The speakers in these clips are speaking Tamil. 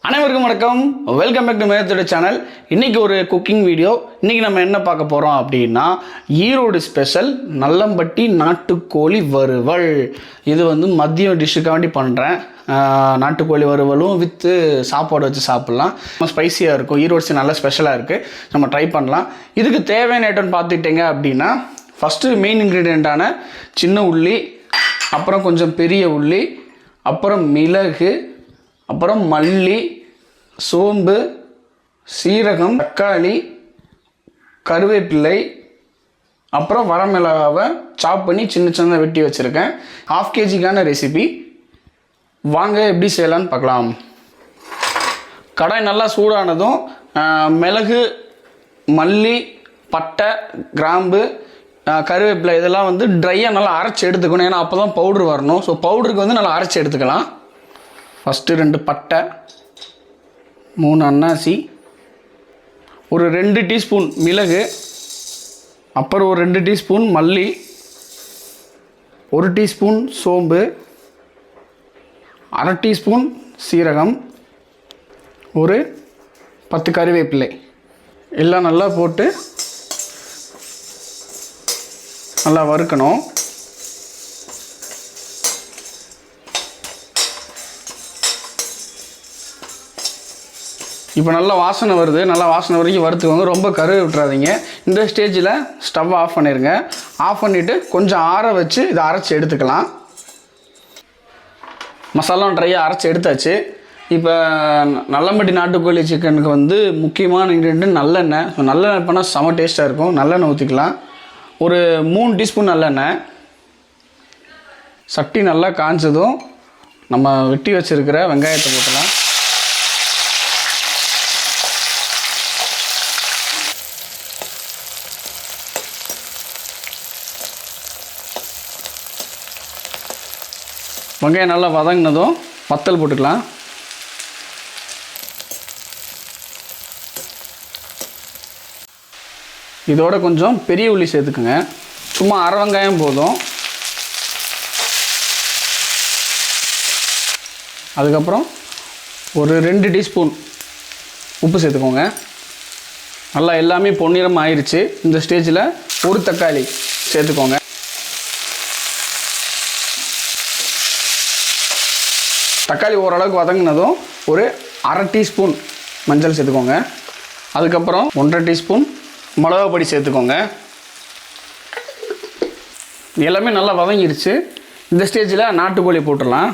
அனைவருக்கும் வணக்கம். வெல்கம் பேக் டு மேத்தோட சேனல். இன்றைக்கி ஒரு குக்கிங் வீடியோ. இன்றைக்கி நம்ம என்ன பார்க்க போகிறோம் அப்படின்னா, ஈரோடு ஸ்பெஷல் நல்லம்பட்டி நாட்டுக்கோழி வறுவல். இது வந்து மதிய டிஷ்ஷுக்காண்டி பண்ணுறேன். நாட்டுக்கோழி வறுவலும் வித்து சாப்பாடு வச்சு சாப்பிட்லாம். நம்ம ஸ்பைஸியாக இருக்கும். ஈரோடு நல்லா ஸ்பெஷலாக இருக்குது. நம்ம ட்ரை பண்ணலாம். இதுக்கு தேவையான ஐட்டம்னு பார்த்துக்கிட்டிங்க அப்படின்னா, ஃபஸ்ட்டு மெயின் இன்க்ரீடியண்ட்டான சின்ன உள்ளி, அப்புறம் கொஞ்சம் பெரிய உள்ளி, அப்புறம் மிளகு, அப்புறம் மல்லி, சோம்பு, சீரகம், தக்காளி, கருவேப்பிலை, அப்புறம் வரமிளகாவை சாப் பண்ணி சின்ன சின்னதாக வெட்டி வச்சுருக்கேன். 1/2 kg ரெசிபி. வாங்க எப்படி செய்யலான்னு பார்க்கலாம். கடாய் நல்லா சூடானதும் மிளகு, மல்லி, பட்டை, கிராம்பு, கருவேப்பிலை இதெல்லாம் வந்து ட்ரையாக நல்லா அரைச்சி எடுத்துக்கணும். ஏன்னா அப்போ தான் பவுட்ரு வரணும். ஸோ பவுடருக்கு வந்து நல்லா அரைச்சி எடுத்துக்கலாம். ஃபஸ்ட்டு 2 பட்டை, 3 அன்னாசி, ஒரு 2 டீஸ்பூன் மிளகு, அப்புறம் ஒரு 2 டீஸ்பூன் மல்லி, 1 டீஸ்பூன் சோம்பு, 1/2 டீஸ்பூன் சீரகம், ஒரு 10 கருவேப்பிலை எல்லாம் நல்லா போட்டு நல்லா வறுக்கணும். இப்போ நல்லா வாசனை வருது. நல்லா வாசனை வரைக்கும் வறுத்துக்கோங்க. ரொம்ப கருவை விட்டுறாதீங்க. இந்த ஸ்டேஜில் ஸ்டவ் ஆஃப் பண்ணிடுங்க. ஆஃப் பண்ணிவிட்டு கொஞ்சம் ஆற வச்சு இதை அரைச்சி எடுத்துக்கலாம். மசாலாம் ட்ரையாக அரைச்சி எடுத்தாச்சு. இப்போ நல்லம்பட்டி நாட்டுக்கோழி சிக்கனுக்கு வந்து முக்கியமான இன்க்ரீடியன்ட் நல்லெண்ணெய். நல்லெண்ணெய் பண்ணால் செம டேஸ்ட்டாக இருக்கும். நல்லெண்ணெய் ஊற்றிக்கலாம். ஒரு 3 டீஸ்பூன் நல்லெண்ணெய். சட்டி நல்லா காய்ச்சதும் நம்ம வெட்டி வச்சுருக்கிற வெங்காயத்தை போட்டலாம். வெங்காயம் நல்லா வதங்கினதும் வத்தல் போட்டுக்கலாம். இதோட கொஞ்சம் பெரிய உள்ளி சேர்த்துக்குங்க. சும்மா அரை வெங்காயம் போதும். அதுக்கப்புறம் ஒரு 2 டீஸ்பூன் உப்பு சேர்த்துக்கோங்க. நல்லா எல்லாமே பொன்னிறம் ஆயிடுச்சு. இந்த ஸ்டேஜில் ஒரு தக்காளி சேர்த்துக்கோங்க. தக்காளி ஓரளவுக்கு வதங்கினதும் ஒரு 1/2 டீஸ்பூன் மஞ்சள் சேர்த்துக்கோங்க. அதுக்கப்புறம் 1/2 டீஸ்பூன் மிளகா பொடி சேர்த்துக்கோங்க. எல்லாமே நல்லா வதங்கிடுச்சு. இந்த ஸ்டேஜில் நாட்டுக்கோழி போட்டுடலாம்.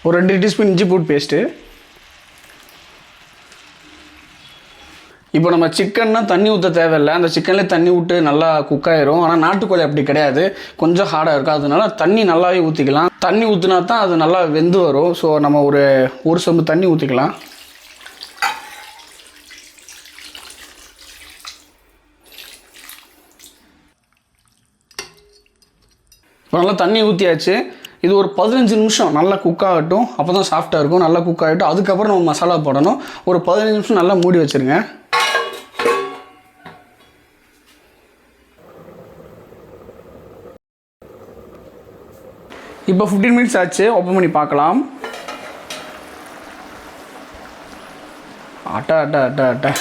ஒரு 2 டீஸ்பூன் இஞ்சி பூண்டு பேஸ்ட்டு. இப்போ நம்ம சிக்கன்னா தண்ணி ஊற்ற தேவையில்லை. அந்த சிக்கன்லேயே தண்ணி விட்டு நல்லா குக் ஆயிரும். ஆனால் நாட்டுக்கோழி அப்படி கிடையாது. கொஞ்சம் ஹார்டாக இருக்கும். அதனால தண்ணி நல்லாவே ஊற்றிக்கலாம். தண்ணி ஊற்றினா தான் அது நல்லா வெந்து வரும். ஸோ நம்ம ஒரு சொம்பு தண்ணி ஊற்றிக்கலாம். இப்போ நல்லா தண்ணி ஊற்றியாச்சு. இது ஒரு 15 நிமிஷம் நல்லா குக் ஆகட்டும். அப்போ தான் சாஃப்டாக இருக்கும். நல்லா குக் ஆகட்டும். அதுக்கப்புறம் நம்ம மசாலா போடணும். ஒரு 15 நிமிஷம் நல்லா மூடி வச்சுருங்க. இப்போ 15 மினிட்ஸ் ஆச்சு. ஓப்பன் பண்ணி பார்க்கலாம். அட்டா அட்டா அட்டா அட்டா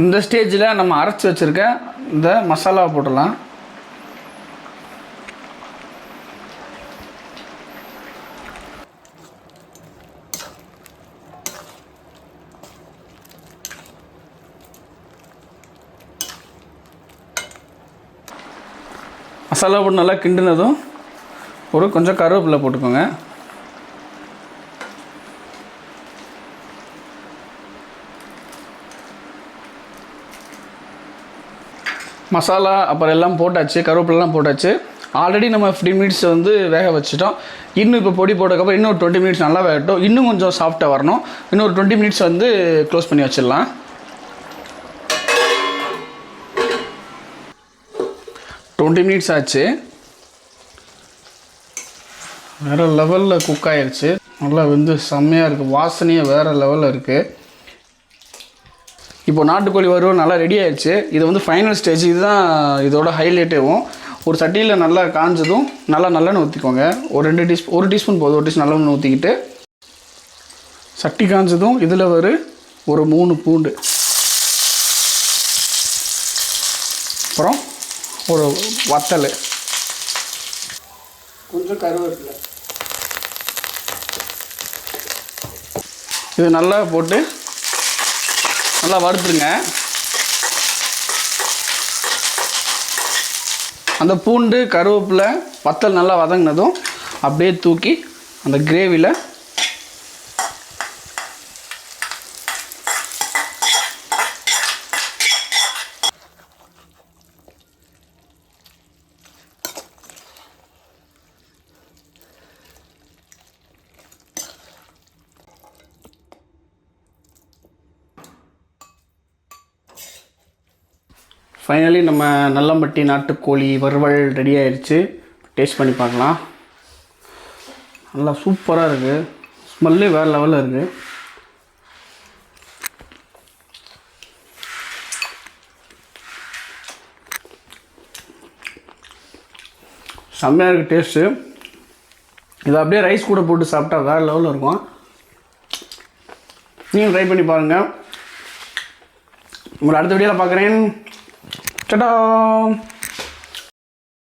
இந்த ஸ்டேஜில் நம்ம அரைச்சி வச்சுருக்க இந்த மசாலாவை போடலாம். மசாலா போட்டு நல்லா கிண்டினதும் கொஞ்சம் கருவேப்பிலை போட்டுக்கோங்க. மசாலா அப்புறம் எல்லாம் போட்டாச்சு. கருவேப்பிலாம் போட்டாச்சு. ஆல்ரெடி நம்ம 15 மினிட்ஸ் வந்து வேக வச்சுட்டோம். இன்னும் இப்போ பொடி போட்டதுக்கப்புறம் இன்னும் 20 மினிட்ஸ் நல்லா வேகட்டும். இன்னும் கொஞ்சம் சாஃப்டாக வரணும். இன்னும் ஒரு 20 மினிட்ஸ் வந்து க்ளோஸ் பண்ணி வச்சிடலாம். 20 மினிட்ஸ் ஆச்சு. வேறு லெவலில் குக் ஆயிடுச்சு. நல்லா வந்து செம்மையாக இருக்குது, வாசனையே வேறு லெவலில் இருக்குது. இப்போ நாட்டுக்கோழி வறுவல் நல்லா ரெடி ஆயிடுச்சு. இது வந்து ஃபைனல் ஸ்டேஜ். இதுதான் இதோட ஹைலைட்டேவும். ஒரு சட்டியில் நல்லா காஞ்சதும் நல்லா நல்லெண்ணெய் ஊற்றிக்கோங்க. ஒரு 1 டீஸ்பூன் போதும். 1 டீஸ்பூன் நல்லெண்ணெய் ஊற்றிக்கிட்டு சட்டி காஞ்சதும் இதில் ஒரு 3 பூண்டு, அப்புறம் ஒரு வத்தல், கொஞ்சம் கருவேப்பிலை, இது நல்லா போட்டு நல்லா வறுத்துருங்க. அந்த பூண்டு, கருவேப்பிலை, வத்தல் நல்லா வதங்கினதும் அப்படியே தூக்கி அந்த கிரேவியில் ஃபைனலி நம்ம நல்லம்பட்டி நாட்டுக்கோழி வறுவல் ரெடி ஆயிடுச்சு. டேஸ்ட் பண்ணி பார்க்கலாம். நல்லா சூப்பராக இருக்குது. ஸ்மெல்லே வேறு லெவலில் இருக்குது. செம்மையாக இருக்குது டேஸ்ட்டு. இதை அப்படியே ரைஸ் கூட போட்டு சாப்பிட்டா வேறு லெவலில் இருக்கும். நீங்கள் ட்ரை பண்ணி பாருங்கள். உங்களை அடுத்த வீடியோவில் பார்க்குறேன். Ta-da!